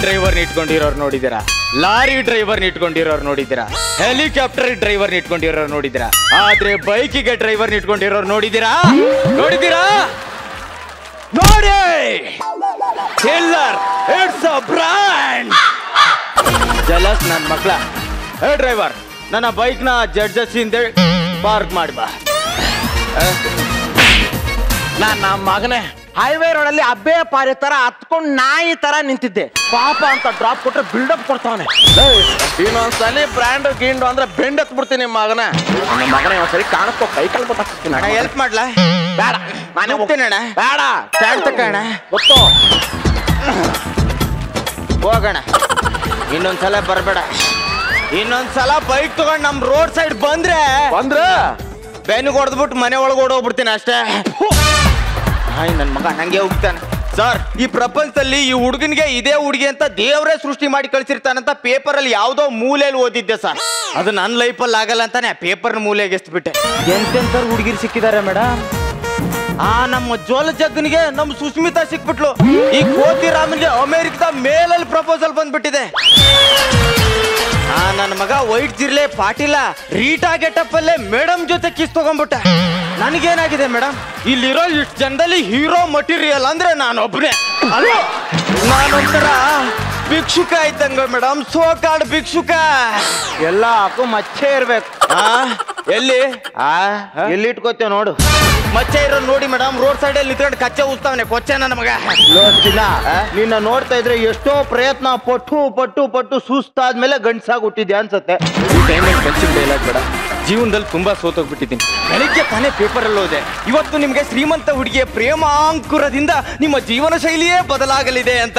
Driver ಇಟ್ಕೊಂಡಿರೋರು ನೋಡಿದಿರಾ, lorry driver ಇಟ್ಕೊಂಡಿರೋರು ನೋಡಿದಿರಾ, ಹೆಲಿಕಾಪ್ಟರ್ ಡ್ರೈವರ್ ಇಟ್ಕೊಂಡಿರೋರು ನೋಡಿದಿರಾ, ಆದ್ರೆ ಬೈಕಿಗೆ ಡ್ರೈವರ್ ಇಟ್ಕೊಂಡಿರೋರು ನೋಡಿದಿರಾ? ನೋಡಿ, ಚಿಲ್ಲರ್, ಇಟ್ಸ್ ಅ ಬ್ರ್ಯಾಂಡ್. ಜಲಸ್ ನನ್ನ ಮಕ್ಳ. ಹೇ ಡ್ರೈವರ್, ನನ್ನ ಬೈಕ್ನ ಜಡ್ಜಸ್ ಹಿಂದೆ ಪಾರ್ಕ್ ಮಾಡಿ ಬಾ. ನಮ್ಮ ಮಗನೇ ಹೈವೇ ರೋಡಲ್ಲಿ ಅಬ್ಬೆ ಪಾರಿ ತರ ಹತ್ಕೊಂಡ್ ನಾಯಿ ತರ ನಿಂತಿದ್ದೆ. ಪಾಪ ಅಂತ ಡ್ರಾಪ್ ಕೊಟ್ರೆ ಬಿಲ್ಡಪ್ ಕೊಡ್ತಾವನೆ. ಇನ್ನೊಂದ್ಸಲಿ ಬ್ರ್ಯಾಂಡ್ ಗೀಂಡು ಅಂದ್ರೆ ಬೆಂಡ್ ಎತ್ ಬಿಡ್ತೀನಿ ಮಗನ. ನಮ್ಮ ಮಗನೇ ಒಂದ್ಸರಿ ಕಾಣಿಸ್ಕೋ, ಕೈ ಕಾಲು ಕೊಟ್ಟಾಕ್ತೀನಿ. ಹೆಲ್ಪ್ ಮಾಡ್ಲಾ? ಬೇಡ, ನಾನೇ ಹೋಗ್ತೀನಿ ಅಣ್ಣ. ಬೇಡ, ಚಾಟ್ ತಗೋಣ, ಗೊತ್ತು. ಹೋಗೋಣ. ಇನ್ನೊಂದ್ಸಲ ಬರ್ಬೇಡ. ಇನ್ನೊಂದ್ಸಲ ಬೈಕ್ ತಗೊಂಡ್ ನಮ್ ರೋಡ್ ಸೈಡ್ ಬಂದ್ರೆ ಬೆನ್ನಿಗೆ ಹೊಡೆದ್ಬಿಟ್ಟು ಮನೆ ಒಳಗೆ ಓಡೋಗ್ಬಿಡ್ತೀನಿ ಅಷ್ಟೇ. ನನ್ ಮಗ ನಂಗೆ ಹೋಗ್ತಾನೆ. ಸರ್, ಈ ಪ್ರಪಂಚದಲ್ಲಿ ಈ ಹುಡುಗನಿಗೆ ಇದೇ ಹುಡುಗಿ ಅಂತ ದೇವರೇ ಸೃಷ್ಟಿ ಮಾಡಿ ಕಳ್ಸಿರ್ತಾನಂತ ಪೇಪರ್ ಅಲ್ಲಿ ಯಾವ್ದೋ ಮೂಲೆಯಲ್ಲಿ ಓದಿದ್ದೆ ಸರ್. ಅದು ನನ್ನ ಲೈಫಲ್ಲಿ ಆಗಲ್ಲ ಅಂತಾನೆ ಆ ಪೇಪರ್ ಮೂಲೆಗೆ ಎಸ್ಬಿಟ್ಟೆ. ಎಂತೆಂತ ಹುಡುಗಿರು ಸಿಕ್ಕಿದ್ದಾರೆ ಮೇಡಮ್. ನಮ್ಮ ಜೋಲ ಜಗ್ಗನಿಗೆ ನಮ್ ಸುಸ್ಮಿತಾ ಸಿಕ್ಬಿಟ್ಲು. ಈ ಕೋತಿ ರಾಮನ್ಗೆ ಅಮೆರಿಕದ ಮೇಲಲ್ಲಿ ಪ್ರಪೋಸಲ್ ಬಂದ್ಬಿಟ್ಟಿದೆ. ನನ್ನ ಮಗ ವೈಟ್ ಜಿರ್ಲೆ ಪಾಟೀಲ ರೀಟಾ ಗೆಟಪ್ ಅಲ್ಲೇ ಮೇಡಮ್ ಜೊತೆ ಕಿಸ್ ತಗೊಂಡ್ಬಿಟ್ಟ. ನನಗೇನಾಗಿದೆ ಮೇಡಮ್, ಇಲ್ಲಿರೋ ಇಷ್ಟು ಜನದಲ್ಲಿ ಹೀರೋ ಮಟೀರಿಯಲ್ ಅಂದ್ರೆ ನಾನೊಬ್ಬನೇ ಅಲ್ವಾ? ನಾನೊಂಥರ ಭಿಕ್ಷುಕ ಇದ್ದಂಗ ಮೇಡಮ್, ಸೋಕಾಡ್ ಭಿಕ್ಷುಕ. ಎಲ್ಲ ಹಾಕು ಮಚ್ಚೆ ಇರ್ಬೇಕು. ಎಲ್ಲಿ ಎಲ್ಲಿ ಇಟ್ಕೋತೇವ್ ನೋಡು. ಮಚ್ಚೆ ಇರೋ ನೋಡಿ ಮೇಡಮ್, ರೋಡ್ ಸೈಡ್ ಅಲ್ಲಿ ನಿಂತ್ಕೊಂಡು ಕಚ್ಚೆ ಉಸ್ತಾವನೆ ಕೊಚ್ಚೆ ನನ್ನ ಮಗ. ನಿನ್ನ ನೋಡ್ತಾ ಇದ್ರೆ ಎಷ್ಟೋ ಪ್ರಯತ್ನ ಪಟ್ಟು ಪಟ್ಟು ಪಟ್ಟು ಸುಸ್ತಾದ್ಮೇಲೆ ಗಂಡ್ಸಾಗಿ ಹುಟ್ಟಿದ್ಯಾ ಅನ್ಸತ್ತೆ. ಡೈಲಾಗ್ ಬೇಡ, ಜೀವನದಲ್ಲಿ ತುಂಬಾ ಸೋತೋಗ್ಬಿಟ್ಟಿದ್ದೀನಿ. ಬೆಳಿಗ್ಗೆ ತಾನೇ ಪೇಪರ್ ಅಲ್ಲಿ ಹೋದೆ, ಇವತ್ತು ನಿಮ್ಗೆ ಶ್ರೀಮಂತ ಹುಡುಗಿಯ ಪ್ರೇಮಾಂಕುರದಿಂದ ನಿಮ್ಮ ಜೀವನ ಶೈಲಿಯೇ ಬದಲಾಗಲಿದೆ ಅಂತ.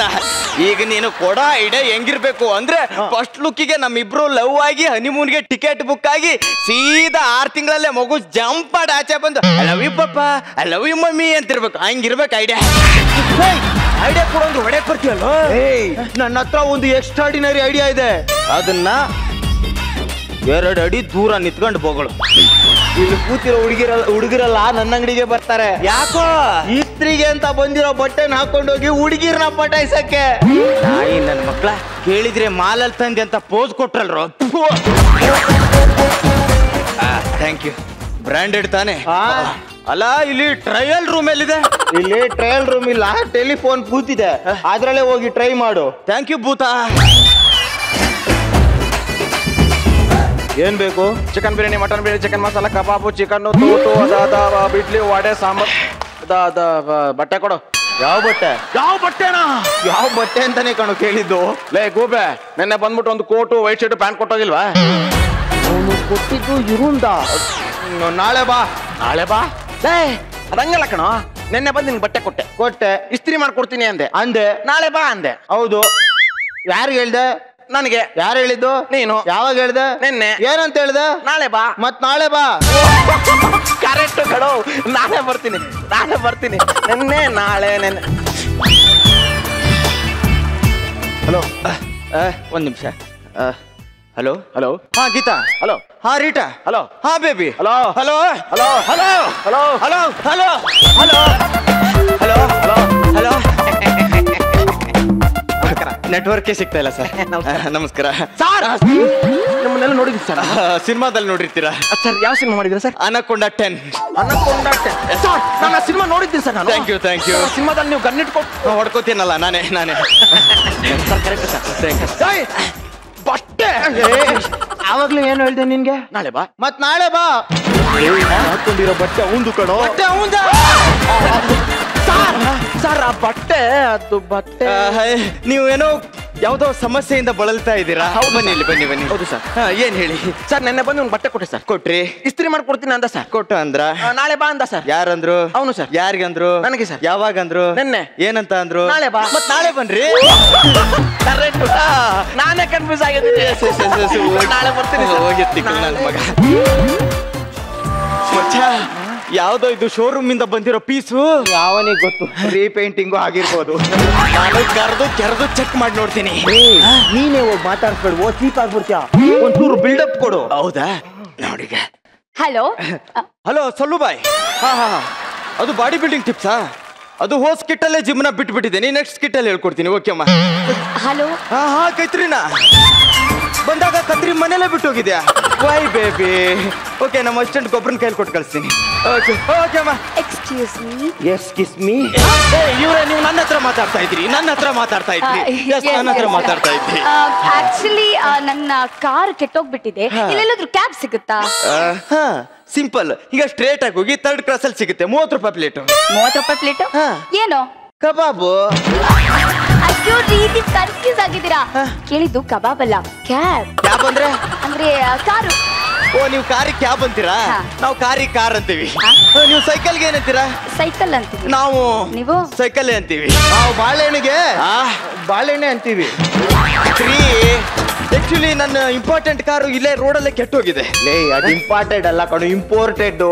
ಈಗ ನೀನು ಕೊಡ ಇಡೆ ಹೆಂಗಿರ್ಬೇಕು ಅಂದ್ರೆ, ಫಸ್ಟ್ ಲುಕ್ಕಿಗೆ ನಮ್ಮಿಬ್ರು ಲವ್ ಆಗಿ ಹನಿಮೂನ್ಗೆ ಟಿಕೆಟ್ ಬುಕ್ ಆಗಿ ಸೀದಾ 6 ತಿಂಗಳಲ್ಲೇ ಮಗು ಜಂಪ್ ಮಾಡಿ ಆಚೆ ಬಂದು I love you papa, I love you mummy ಅಂತಿರ್ಬೇಕು. ಹಂಗಿರ್ಬೇಕು ಐಡಿಯಾ. ಐಡಿಯಾ ಕೊಡೋದು ಹೊಡೆಯಕ್ ಬರ್ತೀಯಲ್ಲ. ನನ್ನ ಹತ್ರ ಒಂದು ಎಕ್ಸ್ಟ್ರಾರ್ಡಿನರಿ ಐಡಿಯಾ ಇದೆ. ಅದನ್ನ 2 ಅಡಿ ದೂರ ನಿಂತ್ಕೊಂಡು ಬೋಗಳು. ಇಲ್ಲಿ ಕೂತಿರೋ ಹುಡುಗಿರಲ್ಲ ನನ್ನ ಅಂಗಡಿಗೆ ಬರ್ತಾರೆ. ಯಾಕೋ ಇಸ್ತ್ರಿಗೆ ಅಂತ ಬಂದಿರೋ ಬಟ್ಟೆನ ಹಾಕೊಂಡೋಗಿ ಹುಡುಗಿರ್ನ ಪಟಾಯಿಸಕ್ಕೆ. ನಾಯಿ ನನ್ನ ಮಕ್ಳ ಕೇಳಿದ್ರೆ ಮಾಲಲ್ಲಿ ತಂದೆ ಅಂತ ಪೋಸ್ ಕೊಟ್ರಲ್ರು. Thank you. ಬ್ರಾಂಡೆಡ್ ತಾನೆ? ಅಲ್ಲ, ಇಲ್ಲಿ ಟ್ರಯಲ್ ರೂಮ್ ಎಲ್ಲಿದೆ? ಇಲ್ಲಿ ಟ್ರಯಲ್ ರೂಮ್ ಇಲ್ಲ, ಟೆಲಿಫೋನ್ ಬೂತ್ ಇದೆ, ಅದ್ರಲ್ಲೇ ಹೋಗಿ ಟ್ರೈ ಮಾಡು. ಥ್ಯಾಂಕ್ ಯು ಭೂತ. ಏನ್ ಬೇಕು? Chicken biryani, mutton biryani, chicken masala, kebab, chicken ತೂಟು, ಬಿಡ್ಲಿ, ವಡೆ, ಸಾಂಬಾರ್. ಬಟ್ಟೆ ಕೊಡು. ಯಾವ ಬಟ್ಟೆ? ಯಾವ ಬಟ್ಟೆನಾ? ಯಾವ ಬಟ್ಟೆ ಅಂತಾನೆ ಕಣು ಕೇಳಿದ್ದು. ಲೇ ಗೂಬೆ, ನಿನ್ನೆ ಬಂದ್ಬಿಟ್ಟು ಒಂದು ಕೋಟು, ವೈಟ್ ಶರ್ಟ್, ಪ್ಯಾಂಟ್ ಕೊಟ್ಟೋಗಿಲ್ವಾ? ಅವನು ಕೊಟ್ಟಿದ್ದು ಇರುಂದ. ನಾಳೆ ಬಾ. ನಾಳೆ ಬಾ? ಲೇ ಅದಂಗಲ್ಲ ಕಣೋ, ನಿನ್ನೆ ಬಂದು ನಿನ್ಗೆ ಬಟ್ಟೆ ಕೊಟ್ಟೆ, ಇಸ್ತ್ರಿ ಮಾಡ್ಕೊಡ್ತೀನಿ ಅಂದೆ. ನಾಳೆ ಬಾ ಅಂದೆ. ಹೌದು. ಯಾರಿಗೆ ಹೇಳ್ದೆ? ನನಗೆ. ಯಾರು ಹೇಳಿದ್ದು? ನೀನು. ಯಾವಾಗ ಹೇಳ್ದೆ? ನಿನ್ನೆ. ಏನಂತ ಹೇಳ್ದೆ? ನಾಳೆ ಬಾ. ಮತ್ ನಾಳೆ ಬಾ. ಕರೆಕ್ಟ್ ಕಣೋ, ನಾಳೆ ಬರ್ತೀನಿ. ನಿನ್ನೆ ನಾಳೆ ನೆನ್ನೆ. ಹಲೋ, ಒಂದ್ ನಿಮಿಷ. Hello hello. ಹಾ ಗೀತಾ. ಹಲೋ. ಹಾ ರೀಟಾ. ಹಲೋ. ಹಾ baby. Hello. Hello hello. Hello hello. Hello hello hello hello hello hello. ನೆಟ್ವರ್ಕೇ ಸಿಗ್ತಾ ಇಲ್ಲ ಸರ್. ನಮಸ್ಕಾರ ಸರ್. ನಮ್ಮನ್ನೆಲ್ಲ ನೋಡಿದ್ವಿ ಸರ್. ಸಿನಿಮಾದಲ್ಲಿ ನೋಡಿರ್ತೀರಾ ಸರ್? ಯಾವ ಸಿನಿಮಾ ಮಾಡಿದ್ರಿ ಸರ್? ಅನಕೊಂಡ 10. ಸರ್, ನಾನು ಸಿನಿಮಾ ನೋಡಿದ್ದೀನಿ ಸರ್. ನಾನು ಥ್ಯಾಂಕ್ ಯು. ಸಿನಿಮಾದಲ್ಲಿ ನೀವು ಗನ್ನಿಟ್ಕೊಂಡು ಹೊಡ್ಕೋತೀನಲ್ಲ ನಾನೇ. Sir correct sir. Thank you. ಬಟ್ಟೆ ಆವಾಗ್ಲೂ ಏನು ಹೇಳ್ದೆ ನಿನ್ಗೆ? ನಾಳೆ ಬಾ. ಮತ್ ನಾಳೆ ಬಾ. ಹಾಕೊಂಡಿರೋ ಬಟ್ಟೆ ಅವಂದು ಕಣೋ. ಬಟ್ಟೆ ಅವಂದ. ಸರ್ ಆ ಬಟ್ಟೆ, ಅದು ಬಟ್ಟೆ. ನೀವೇನೋ ಯಾವ್ದೋ ಸಮಸ್ಯೆಯಿಂದ ಬಳಲ್ತಾ ಇದ್ದೀರಾ? ಬನ್ನಿ ಇಲ್ಲಿ, ಬನ್ನಿ. ಹೌದು ಸರ್. ಏನ್ ಹೇಳಿ ಸರ್? ನೆನ್ನೆ ಬಂದು ಒಂದು ಬಟ್ಟೆ ಕೊಟ್ಟೆ ಸರ್. ಕೊಟ್ರಿ? ಇಸ್ತ್ರಿ ಮಾಡ್ಕೊಡ್ತೀನಿ ಅಂದ ಸರ್. ಕೊಟ್ಟು ಅಂದ್ರ? ನಾಳೆ ಬಾ ಅಂದ ಸರ್. ಯಾರಂದ್ರು? ಅವನು ಸರ್. ಯಾರಿಗಂದ್ರು? ನನಗೆ ಸರ್. ಯಾವಾಗಂದ್ರು? ನೆನ್ನೆ. ಏನಂತ ಅಂದ್ರು? ನಾಳೆ ಬಾ. ಮತ್ ನಾಳೆ ಬನ್ರಿ. ಕರೆಕ್ಟ್. ನಾನೇ ಕನ್ಫ್ಯೂಸ್ ಆಗಿದ್ದೀನಿ. ನಾಳೆ ಬರ್ತೀನಿ. ಹೋಗಿರ್ತಿ ನನ್ನ ಮಗ. ಯಾವ್ದೋ ಇದು ಶೋರೂಮ್ ಇಂದ ಬಂದಿರೋ ಪೀಸು. ಯಾವನಿಗೆ ಗೊತ್ತು? ರೀಪೇಂಟಿಂಗು ಆಗಿರ್ಬೋದು. ನಾನು ಕೆರೆದು ಚೆಕ್ ಮಾಡಿ ನೋಡ್ತೀನಿ. ನೀನೇ ಹೋಗಿ ಮಾತಾಡ್ಸ್ಬೇಡ, ಚೀಪ್ ಆಗ್ಬಿಡ್ತೀಯ. ಒಂಚೂರು ಬಿಲ್ಡಪ್ ಕೊಡು. ಹೌದಾ? ನೋಡಿಗ. ಹಲೋ ಹಲೋ ಸಲ್ಲು ಬಾಯ್. ಹಾ ಅದು ಬಾಡಿ ಬಿಲ್ಡಿಂಗ್ ಟಿಪ್ಸಾ? ಅದು ಹೋಸ್ ಕಿಟ್ಟಲ್ಲೇ ಜಿಮ್ನ ಬಿಟ್ಬಿಟ್ಟಿದ್ದೀನಿ. ನೆಕ್ಸ್ಟ್ ಕಿಟ್ಟಲ್ಲಿ ಹೇಳ್ಕೊಡ್ತೀನಿ. ಓಕೆ ಅಮ್ಮ. ಹಲೋ. ಹಾ ಕೈತ್ರಿನಾ ಬಂದಾಗ ಕತ್ರಿ ಮನೇಲೆ ಬಿಟ್ಟು ಹೋಗಿದ್ಯಾ? Why baby. ಓಕೆ, ನಮ್ಮ ಅಸಿಸ್ಟೆಂಟ್ ಗೊಬ್ಬರನ ಕೈಲಿ ಕೊಟ್ಟು ಕಳಿಸ್ತೀನಿ. ಓಕೆ ಓಕೆ ಅಮ್ಮ. Excuse me. Yes kiss me. ಇವ್ರೆ, ನೀವು ನನ್ನ ಹತ್ರ ಮಾತಾಡ್ತಾ ಇದ್ರಿ. ನನ್ನ ಹತ್ರ ಮಾತಾಡ್ತಾ ಇದ್ರಿ. ನನ್ನ ಹತ್ರ ಮಾತಾಡ್ತಾ ಇದ್ರಿ. ಆಕ್ಚುಲಿ ನನ್ನ ಕಾರ್ ಕೆಟ್ಟೋಗ್ಬಿಟ್ಟಿದೆ. ಇಲ್ಲೆಲ್ಲಾದ್ರೂ ಕ್ಯಾಬ್ ಸಿಗುತ್ತಾ? ಹಾ ಸಿಂಪಲ್. ಈಗ ಸ್ಟ್ರೇಟ್ ಆಗಿ ಹೋಗಿ 3rd ಕ್ರಾಸ್ ಅಲ್ಲಿ ಸಿಗುತ್ತೆ. 30 ರೂಪಾಯಿ ಪ್ಲೇಟ್. 30 ರೂಪಾಯಿ ಪ್ಲೇಟ್? ಏನು ಕಬಾಬು? ಅಯ್ಯೋ ರೀತಿ ಕನ್ಫ್ಯೂಸ್ ಆಗಿದ್ದೀರಾ. ಕೇಳಿದ್ದು ಕಬಾಬ್ ಅಲ್ಲ, ಕ್ಯಾಬ್. ಕ್ಯಾಬ್ ಅಂದ್ರೆ ಕಾರು. ಓ, ನೀವು ಕಾರಿಗೆ ಕ್ಯಾಬ್ ಅಂತೀರಾ? ನಾವು ಕಾರಿಗೆ ಕಾರ್ ಅಂತೀವಿ. ನೀವು ಸೈಕಲ್ಗೆ ಏನಂತೀರಾ? ಸೈಕಲ್ ಅಂತೀವಿ. ನೀವು ಸೈಕಲ್ ಅಂತೀವಿ. ನಾವು ಬಾಳೆಹಣ್ಣಿಗೆ ಬಾಳೆಹಣ್ಣೆ ಅಂತೀವಿ. ಆಕ್ಚುಲಿ ನನ್ನ ಇಂಪಾರ್ಟೆಂಟ್ ಕಾರು ಇಲ್ಲೇ ರೋಡಲ್ಲೇ ಕೆಟ್ಟೋಗಿದೆ. ಅದು ಇಂಪಾರ್ಟೆಂಟ್ ಅಲ್ಲ ಕಣು, ಇಂಪೋರ್ಟೆಡ್.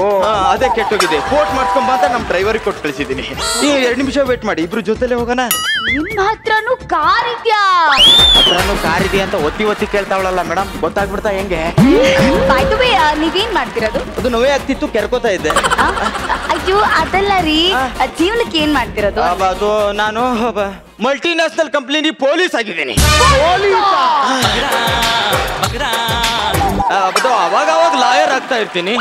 ಅದೇ ಕೆಟ್ಟೋಗಿದೆ. ಫೋರ್ಟ್ ಮಾಡ್ಕೊಂಬ ಅಂತ ನಮ್ಮ ಡ್ರೈವರ್ಗೆ ಕೊಟ್ಟು ಕಳಿಸಿದ್ದೀನಿ. ನೀವು 2 ನಿಮಿಷ ವೇಟ್ ಮಾಡಿ, ಇಬ್ರು ಜೊತೆಲೆ ಹೋಗೋಣ. ನಿಮ್ಮ ಹತ್ರನೂ ಕಾರ್ ಇದೆಯಾ? ಹತ್ರನೂ ಕಾರ್ ಇದೆಯಾ ಅಂತ ಒತ್ತಿ ಕೇಳ್ತಾವಳಲ್ಲ ಮೇಡಮ್, ಗೊತ್ತಾಗ್ಬಿಡ್ತಾ ಹೆಂಗೆ? ನೀವೇನ್ ಮಾಡ್ತಿರೋದು? ಅದು ನೋವೇ ಆಗ್ತಿತ್ತು, ಕೆರ್ಕೋತಾ ಇದ್ದೆ. ಅಯ್ಯೋ ಅದಲ್ಲ ರೀ, ಜೀವನಕ್ಕೆ ಏನ್ ಮಾಡ್ತಿರೋದು? ಅದು ನಾನು ಮಲ್ಟಿನ್ಯಾಷನಲ್ ಕಂಪ್ನಿ ಪೊಲೀಸ್ ಆಗಿದ್ದೀನಿ. ಅವಾಗ ಲಾಯರ್ ಆಗ್ತಾ ಇರ್ತೀನಿ.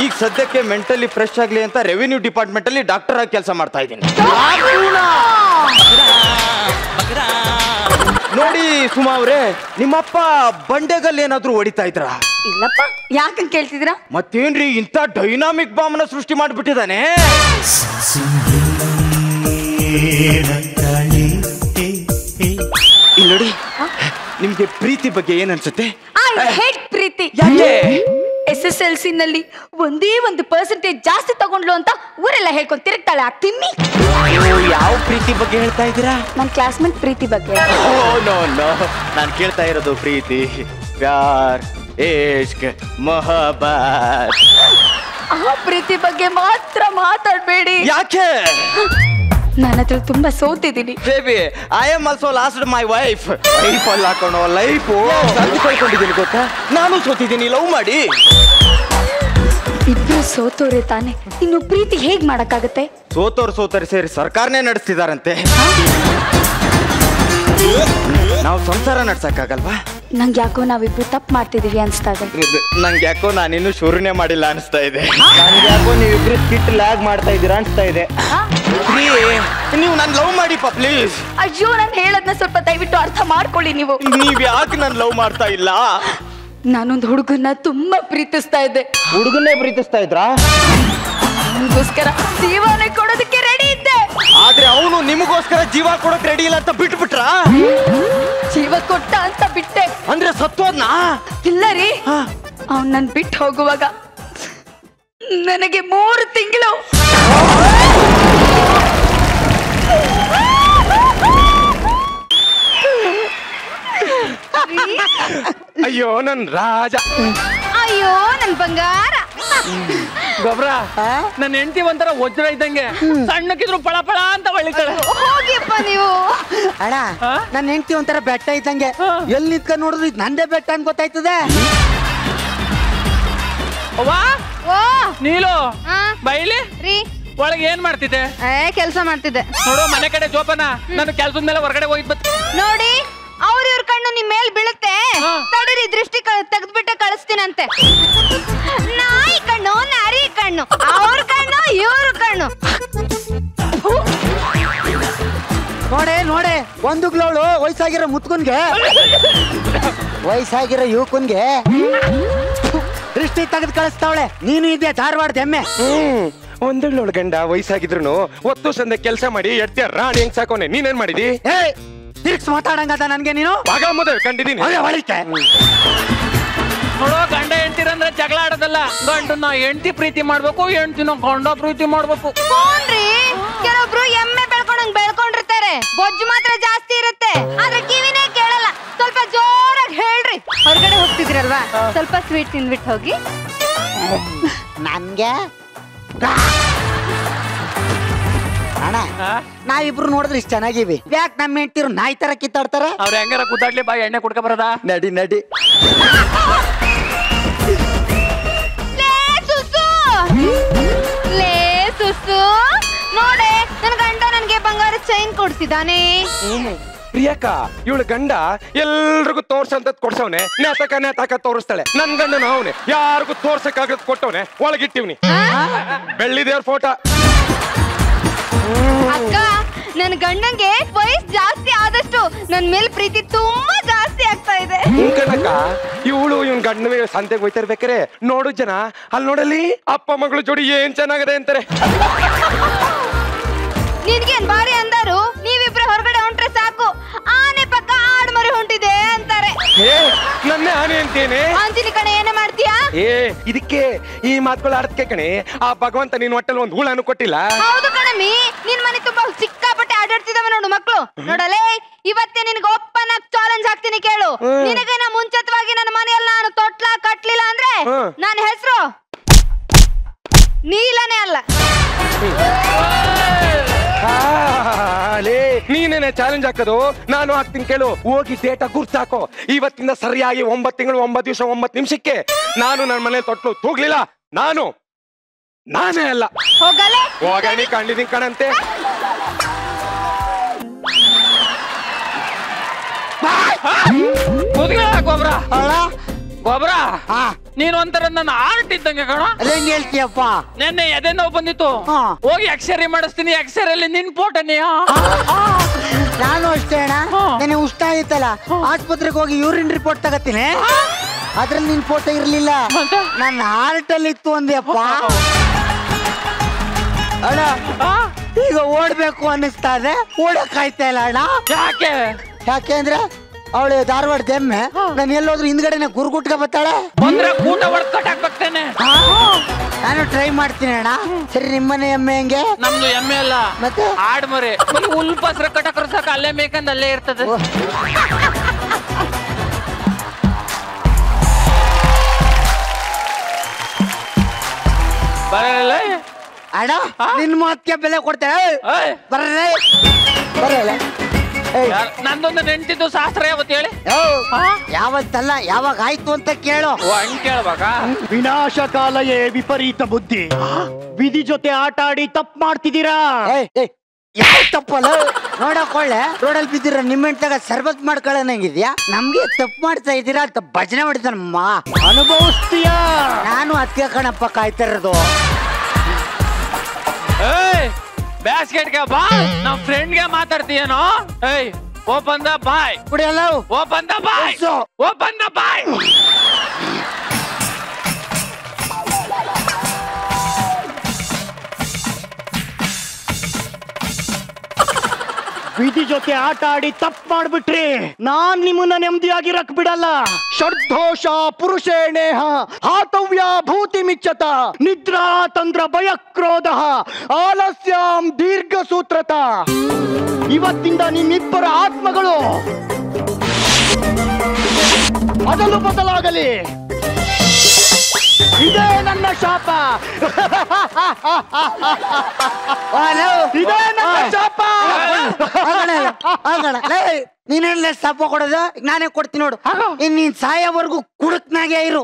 ಈಗ ಸದ್ಯಕ್ಕೆ ಮೆಂಟಲಿ ಫ್ರೆಶ್ ಆಗ್ಲಿ ಅಂತ ರೆವಿನ್ಯೂ ಡಿಪಾರ್ಟ್ಮೆಂಟ್ ಅಲ್ಲಿ ಡಾಕ್ಟರ್ ಆಗಿ ಕೆಲಸ ಮಾಡ್ತಾ ಇದ್ದೀನಿ. ನೋಡಿ ಸುಮಾ ಅವ್ರೆ, ನಿಮ್ಮಪ್ಪ ಬಂಡೆಗಲ್ಲಿ ಏನಾದ್ರು ಹೊಡಿತಾ ಇದ್ರ? ಇಲ್ಲಪ್ಪ. ಯಾಕಂತ ಕೇಳ್ತಿದ್ದೀರಾ? ಮತ್ತೇನ್ರಿ ಇಂಥ ಡೈನಾಮಿಕ್ ಬಾಂಬ್ನ ಸೃಷ್ಟಿ ಮಾಡ್ಬಿಟ್ಟಿದ್ದಾನೆ. ಇಲ್ಲಿ ನೋಡಿ, ನಿಮ್ಗೆ ಪ್ರೀತಿ ಬಗ್ಗೆ ಏನ್ ಅನ್ಸುತ್ತೆ? ಐ ಹೇಟ್ ಪ್ರೀತಿ. ಯಾಕೆ? SSLC ನಲ್ಲಿ ಒಂದೇ 1% ಜಾಸ್ತಿ ತಗೊಂಡ್ಲು ಅಂತ ಊರೆಲ್ಲ ಹೇಳ್ಕೊಂಡ್ ತಿರುಗ್ತಾಳೆ ಆ ತಿಮ್ಮಿ. ಯಾವ ಪ್ರೀತಿ ಬಗ್ಗೆ ಹೇಳ್ತಾ ಇದ್ದೀರಾ? ನನ್ನ ಕ್ಲಾಸ್ಮೇಟ್ ಪ್ರೀತಿ ಬಗ್ಗೆ. ನೋ ನಾನು ಕೇಳ್ತಾ ಇರೋದು ಪ್ರೀತಿ, ಪ್ಯಾರ್, ಇಶ್ಕ್, ಮೊಹಬ್ಬತ್. ಆ ಪ್ರೀತಿ ಬಗ್ಗೆ ಮಾತ್ರ ಮಾತಾಡ್ಬೇಡಿ. ಯಾಕೆ? ನನ್ನ ಹತ್ರ ತುಂಬಾ ಸೋತಿದ್ದೀನಿ. Baby, I am also lost my wife. Life ಅಲ್ಲಿ ಹಾಕೋಣ ಲೈಫ್ ಕಳ್ಕೊಂಡಿದ್ದೀನಿ ಗೊತ್ತಾ? ನಾನು ಸೋತಿದ್ದೀನಿ ಲವ್ ಮಾಡಿ. ಇಬ್ರು ಸೋತೋರೆ ತಾನೆ, ಇನ್ನು ಪ್ರೀತಿ ಹೇಗ್ ಮಾಡಕ್ಕಾಗತ್ತೆ? ಸೋತೋರು ಸೇರಿ ಸರ್ಕಾರನೇ ನಡೆಸ್ತಿದಾರಂತೆ. ನಾವು ಸಂಸಾರ ನಡ್ಸಕ್ಕಾಗಲ್ವಾ? ನಂಗೆ ಯಾಕೋ ನಾವಿಬ್ರು ತಪ್ಪು ಮಾಡ್ತಿದೀವಿ ಅನ್ಸ್ತಾ ಇದೆ. ನಂಗೆ ಯಾಕೋ ನಾನಿನ್ನು ಶುರುನೇ ಮಾಡಿಲ್ಲ ಅನಿಸ್ತಾ ಇದೆ. ನನ್ಗೆ ಯಾಕೋ ನೀವಿಬ್ರು ಸ್ಕಿಟ್ ಲ್ಯಾಗ್ ಮಾಡ್ತಾ ಇದ್ದೀರಾ ಅನ್ಸ್ತಾ ಇದೆ. ನೀವು ನನ್ ಲವ್ ಮಾಡಿಪ್ಪ ಪ್ಲೀಸ್. ಅಯ್ಯೋ, ನಾನು ಹೇಳದ್ನ ಸ್ವಲ್ಪ ದಯವಿಟ್ಟು ಅರ್ಥ ಮಾಡ್ಕೊಳ್ಳಿ. ನೀವ್ ಯಾಕೆ ನನ್ ಲವ್ ಮಾಡ್ತಾ ಇಲ್ಲ? ನಾನೊಂದು ಹುಡುಗನ್ನ ತುಂಬಾ ಪ್ರೀತಿಸ್ತಾ ಇದ್ದೆ. ಹುಡುಗನ್ನೇ ಪ್ರೀತಿಸ್ತಾ ಇದ್ರಾ? ಅವನಿಗೋಸ್ಕರ ಜೀವನ ಕೊಡೋದಕ್ಕೆ ರೆಡಿ ಇದ್ದೆ. ಆದ್ರೆ ಅವನು ನಿಮಗೋಸ್ಕರ ಜೀವ ಕೊಡಕ್ ರೆಡಿ ಇಲ್ಲ ಅಂತ ಬಿಟ್ಬಿಟ್ರ? ಜೀವ ಕೊಟ್ಟ ಅಂತ ಬಿಟ್ಟೆ. ಅಂದ್ರೆ ಸತ್ತೋದ್ನಾ? ಇಲ್ಲ ರೀ, ಅವ್ನು ನನ್ ಬಿಟ್ಟು ಹೋಗುವಾಗ ನನಗೆ 3 ತಿಂಗಳು. ಅಯ್ಯೋ ನನ್ ರಾಜ, ಅಯ್ಯೋ ನನ್ ಬಂಗಾರ. ಗೊಬ್ರ, ನನ್ನ ಹೆಂಡತಿ ಒಂಥರ ವಜ್ರ ಇದ್ದಂಗೆ, ಸಣ್ಣಕ್ಕಿದ್ರು ಪಳ ಪಳ ಅಂತ ಹೊಳಿತಾಳೆ. ಹೋಗಿಪ್ಪ ನೀವು. ಅಣ್ಣ, ನನ್ನ ಹೆಂಡತಿ ಒಂಥರ ಬೆಟ್ಟ ಇದ್ದಂಗೆ, ಎಲ್ಲಿ ನಿಂತ್ಕೊಂಡ್ ನೋಡಿದ್ರು ಇದು ನಂದೇ ಬೆಟ್ಟ ಅಂತ ಗೊತ್ತಾಯ್ತದೆ. ನೀಲು ಬೈಲಿ ಒಳಗೆ ಏನ್ ಮಾಡ್ತಿದ್ದೆ? ಕೆಲಸ ಮಾಡ್ತಿದ್ದೆ. ನೋಡು ಮನೆ ಕಡೆ ಜೋಪನ, ನನ್ನ ಕೆಲ್ಸದ ಮೇಲೆ ಹೊರಗಡೆ ಹೋಗಿದ್ ಬತ್ ನೋಡಿ, ಅವ್ರ ಕಣ್ಣು ನಿಮ್ ಮೇಲ್ ಬೀಳುತ್ತೆ. ತಡೀರಿ, ದೃಷ್ಟಿ ತೆಗೆದ್ಬಿಟ್ಟೆ ಕಳಿಸ್ತೀನಂತೆ. ನಾಯಿ ಕಣ್ಣು, ನರಿ ಕಣ್ಣು, ಅವ್ರ ಕಣ್ಣು, ಇವ್ರ ಕಣ್ಣು. ನೋಡೆ ಒಂದುಗ್ಲವಳು ವಯಸ್ಸಾಗಿರೋ ಮುತ್ಕುನ್ಗೆ, ವಯಸ್ಸಾಗಿರೋ ಯುವಕನ್ಗೆ ದೃಷ್ಟಿ ತೆಗೆದು ಕಳಿಸ್ತಾವಳೆ. ನೀನು ಇದೆಯಾ ಧಾರವಾಡದ ಎಮ್ಮೆ? ಒಂದೊಳ್ಳ ಗಂಡ ವಯಸ್ಸಾಗಿದ್ರು ಒತ್ತು ಸಂದೆ ಕೆಲಸ ಮಾಡಿ ಎಡ್ತಿಯ ರಾಣಿ ಹೆಂಗ್ ಸಾಕೋನೆ. ನೀನೇನ್ ಮಾಡಿದಿ? ತಿರ್ಗ್ಸ್ ಮಾತಾಡಂಗದ ನನ್ಗೆ ನೀನು? ಬಾಗ ಮದುವೆ ಕಂಡಿದ್ದೀನಿ. ನೋಡೋ, ಗಂಡ ಹೆಂಡ್ತಿರಂದ್ರೆ ಜಗಳ ಆಡೋದಲ್ಲ. ಗಂಡನ್ನ ಹೆಂಡತಿ ಪ್ರೀತಿ ಮಾಡ್ಬೇಕು, ಹೆಂಡ್ತಿನ ಗಂಡ ಪ್ರೀತಿ ಮಾಡ್ಬೇಕು. ಕೆಲವೊಬ್ರು ಎಮ್ಮೆ ಬೆಳ್ಕೊಂಡಂಗ್ ಬೆಳ್ಕೊಂಡಿರ್ತಾರೆ, ಬೊಜ್ಜು ಮಾತ್ರ ಜಾಸ್ತಿ ಇರುತ್ತೆ, ಆದ್ರೆ ಕಿವಿನೇ ಕೇಳಲ್ಲ. ಸ್ವಲ್ಪ ಜೋರಾಗಿ ಹೇಳ್ರಿ. ಹೊರಗಡೆ ಹೋಗ್ತಿದ್ರಲ್ವಾ, ಸ್ವಲ್ಪ ಸ್ವೀಟ್ ತಿಂದ್ಬಿಟ್ಟು ಹೋಗಿ. ನನ್ಗೆ ಅಣ್ಣ, ನಾವಿಬ್ರು ನೋಡಿದ್ರೆ ಇಷ್ಟ ಚೆನ್ನಾಗಿವಿ, ಯಾಕೆ ನಮ್ಮ ಹೆಂಡ್ತಿರು ನಾಯಿ ತರ ಕಿತ್ತಾಡ್ತಾರ? ಅವ್ರ ಹೆಂಗಾರ ಕೂತಾಡ್ಲಿ, ಬಾ ಎಣ್ಣೆ ಕುಡ್ಕ ಬರದ. ನಡಿ ಸುಸು ಲೇ ಸುಸು ನೋಡೆ ನನ್ ಗಂಡ ನನ್ಗೆ ಬಂಗಾರ ಚೈನ್ ಕೊಡ್ಸಿದಾನೆ. ಪ್ರಿಯಕ್ಕ ಇವಳು ಗಂಡ ಎಲ್ರಿಗೂ ತೋರ್ಸಂತ ಕೊಡ್ಸವ್ನೆ, ನೇತಾಕ ತೋರಿಸ್ತಾಳೆ. ನನ್ ಗಂಡನ ಅವನೆ ಯಾರಿಗೂ ತೋರ್ಸಕ್ಕಾಗದ್ ಕೊಟ್ಟವ್ನೆ, ಒಳಗಿಟ್ಟಿವ್ನಿ ಬೆಳ್ಳಿ ದೇವ್ರ ಫೋಟೋ. ಅಕ್ಕ ನನ್ ಗಂಡಂಗೆ ವಯಸ್ಸು ಜಾಸ್ತಿ ಆದಷ್ಟು ನನ್ ಮೇಲ್ ಪ್ರೀತಿ ತುಂಬಾ ಜಾಸ್ತಿ ಆಗ್ತಾ ಇದೆ. ಕಣಕ್ಕ ಇವಳು ಇವನ್ ಗಂಡನ ಸಂತೆಗೆ ಹೋಯ್ತಿರ್ಬೇಕಾರೆ ನೋಡು ಜನ ಅಲ್ಲಿ ನೋಡಲಿ ಅಪ್ಪ ಮಗಳು ಜೋಡಿ ಏನ್ ಚೆನ್ನಾಗದೆ ಅಂತಾರೆ. ನಿನ್ಗೇನ್ ಬಾರಿ ಅಂದಾರು, ನೀವಿಬ್ರು ಹೊರಗಡೆ ಹೊಂಟ್ರೆ ಸಾಕು ಆನೆ ಪಕ್ಕ ಆಡ್ ಮರಿ ಹೊಂಟಿದೆ ಅಂತಾರೆ. ನನ್ನೇ ಆನೆ ಅಂತೇನೆ ಅಂತೀನಿ ಕಣೆ, ಏನೇ ಮಾಡ್ತೀಯಾ? ಇದಕ್ಕೆ ಈ ಮಾತುಗಳು ಆಡಕ್ಕೆ ಕಣೆ, ಆ ಭಗವಂತ ನೀನ್ ಹೊಟ್ಟೆಲ್ ಒಂದ್ ಹುಳನು ಕೊಟ್ಟಿಲ್ಲ. ಹೌದು ಕಣಮಿ, ನಿನ್ ಮನೆ ತುಂಬಾ ಸಿಕ್ಕಾಪಟ್ಟೆ ಆಟಾಡ್ತಿದಾವೆ ನೋಡು ಮಕ್ಳು. ನೋಡಲೇ ಇವತ್ತೇ ನಿನ್ಗೆ ಓಪನ್ ಆಗಿ ಚಾಲೆಂಜ್ ಹಾಕ್ತೀನಿ ಕೇಳು. ನಿನಗೇನ ಮುಂಚಿತವಾಗಿ ನನ್ನ ಮನೆಯಲ್ಲಿ ನಾನು ತೊಟ್ಲ ಕಟ್ಲಿಲ್ಲ ಅಂದ್ರೆ ನನ್ನ ಹೆಸರು ನೀಲನೇ ಅಲ್ಲ. ನೀನೇನೆ ಚಾಲೆಂಜ್ ಹಾಕೋದು, ನಾನು ಹಾಕ್ತೀನಿ ಕೇಳು. ಹೋಗಿ ಡೇಟಾ ಗುರ್ತಾಕೋ. ಇವತ್ತಿಂದ ಸರಿಯಾಗಿ 9 ತಿಂಗಳು 9 ದಿವಸ 9 ನಿಮಿಷಕ್ಕೆ ನಾನು ನನ್ನ ಮನೆ ತೊಟ್ಲು ತೂಗ್ಲಿಲ್ಲ, ನಾನೇ ಅಲ್ಲ. ಹೋಗಲೇ ಹೋಗಣಿ ಕಂಡಿದ್ದೀನಿ ಕಣಂತೆ. ಗೊಬ್ರ ಗೊಬ್ರ ಹಾ ನೀನ್ ಒಂಥರ ನನ್ನ ಆರ್ಟ್ ಇದ್ದಂಗೆ ಕಣ. ಅದೇಂಗ್ ಹೇಳ್ತೀಯಪ್ಪ? ನೆನ್ನೆ ಎದೆ ನೋವು ಬಂದಿತ್ತು, ಹೋಗಿ ಎಕ್ಸ್ರೇ ಮಾಡಿಸ್ತೀನಿ. ಎಕ್ಸ್ರೇಲಿ ನಿನ್ ಫೋಟೋನೇ. ನಾನು ಅಷ್ಟೇ ಅಣ್ಣ, ನನಗೆ ಉಷ್ಟ ಆಯ್ತಲ್ಲ, ಆಸ್ಪತ್ರೆಗೆ ಹೋಗಿ ಯೂರಿನ್ ರಿಪೋರ್ಟ್ ತಗತ್ತೀನಿ, ಅದ್ರಲ್ಲಿ ನಿನ್ ಫೋಟೋ ಇರ್ಲಿಲ್ಲ, ನನ್ನ ಹಾರ್ಟ್ ಅಲ್ಲಿ ಇತ್ತು ಅಂದ್ಯಪ್ಪ. ಅಣ್ಣ ಈಗ ಓಡ್ಬೇಕು ಅನ್ನಿಸ್ತಾ ಇದೆ, ಓಡಕ್ ಆಯ್ತಾ ಇಲ್ಲ ಅಣ್ಣ. ಯಾಕೆ ಅಂದ್ರೆ ಅವಳು ಧಾರವಾಡ ದೆಮ್ಮೆ, ನಾನು ಎಲ್ಲೋದ್ರು ಹಿಂದ್ಗಡೆನೆ ಗುರುಗುಟ್ಕ ಬರ್ತಾಳೆ. ಊಟ ಹೊಡ್ಕಟ್ಟಾಕ್ ಬರ್ತೇನೆ. ನಾನು ಟ್ರೈ ಮಾಡ್ತೀನಿ ಅಣ್ಣ. ಸರಿ, ನಿಮ್ಮನೆ ಎಮ್ಮೆ ಹೆಂಗೆ? ನಮ್ದು ಎಮ್ಮೆ ಅಲ್ಲ, ಮತ್ತೆ ಆಡ್ ಮರಿ. ಉಲ್ಪಸ್ರ ಕಟಕರ್ ಸಾಕ ಅಲ್ಲೇ ಬೇಕಂದ್ ಅಲ್ಲೇ ಇರ್ತದೆ. ಬರಲ್ಲ ಅಣ್ಣ, ನಿನ್ ಮಾತ್ಗೆ ಬೆಲೆ ಕೊಡ್ತೇವೆ. ಬರಲೇ ಬರಲ್ಲ. ನಂದೊಂದು ನೆಂಟಿದ್ದು ಶಾಸ್ತ್ರ ಯಾವತ್ತು ಹೇಳಿ? ಯಾವತ್ತಲ್ಲ, ಯಾವಾಗ ಆಯ್ತು ಅಂತ ಕೇಳು. ಹಂಗ್ ಕೇಳ್ಬೇಕಾ? ವಿನಾಶ ಕಾಲಯೇ ವಿಪರೀತ ಬುದ್ಧಿ. ವಿಧಿ ಜೊತೆ ಆಟ ಆಡಿ ತಪ್ಪು ಮಾಡ್ತಿದ್ದೀರಾ. ಯಾವ ತಪ್ಪಲ್ಲ ನೋಡಕೊಳ್ಳೆ, ರೋಡಲ್ಲಿ ಬಿದ್ದಿರ ನಿಮ್ಮೆಂಟಾಗ ಸರ್ಬತ್ ಮಾಡ್ಕೊಳ್ಳೋಂಗಿದ್ಯಾ? ನಮ್ಗೆ ತಪ್ಪು ಮಾಡ್ತಾ ಇದ್ದೀರಾ ಅಂತ ಭಜನೆ ಮಾಡಿದನಮ್ಮ. ಅನುಭವಿಸ್ತೀಯಾ? ನಾನು ಅದಕ್ಕೆ ಕಣಪ್ಪ ಕಾಯ್ತಾ ಇರೋದು. ಬ್ಯಾಸ್ಕೆಟ್ಗೆ ಬಾ, ನಮ್ ಫ್ರೆಂಡ್ಗೆ ಮಾತಾಡ್ತೀಯೇನೋ? ಏಯ್ ಓಪನ್ ದ ಬಾಯ್. ಕುಡಿಯಲ್ಲ, ಓಪನ್ ದ ಬಾಯ್, ಓಪನ್ ದ ಬಾಯ್. ವಿಧಿ ಜೊತೆ ಆಟ ಆಡಿ ತಪ್ಪು ಮಾಡ್ಬಿಟ್ರಿ, ನಾನ್ ನಿಮ್ಮನ್ನ ನೆಮ್ಮದಿಯಾಗಿರಕ್ ಬಿಡಲ್ಲ. ಷಡ್ದೋಷ ಪುರುಷೇಣೇಹ ಹಾತವ್ಯ ಭೂತಿ ಮಿಚ್ಚತ ನಿದ್ರಾ ತಂದ್ರ ಭಯಕ್ರೋಧ ಆಲಸ್ಯಾಂ ದೀರ್ಘ ಸೂತ್ರತ. ಇವತ್ತಿಂದ ನಿಮ್ಮಿಬ್ಬರ ಆತ್ಮಗಳು ಅದಲು ಬದಲಾಗಲಿ. ಇದೇ ನನ್ನ ಶಾಪ, ಇದೇ ನನ್ನ ಶಾಪ. ನೀನೆಲ್ಲ ಶಾಪ ಕೊಡೋದು? ನಾನೇ ಕೊಡ್ತೀನಿ ನೋಡು. ಇನ್ ನೀನ್ ಸಾಯೋವರೆಗೂ ಕುಡುಕ್ನಾಗೆ ಇರು.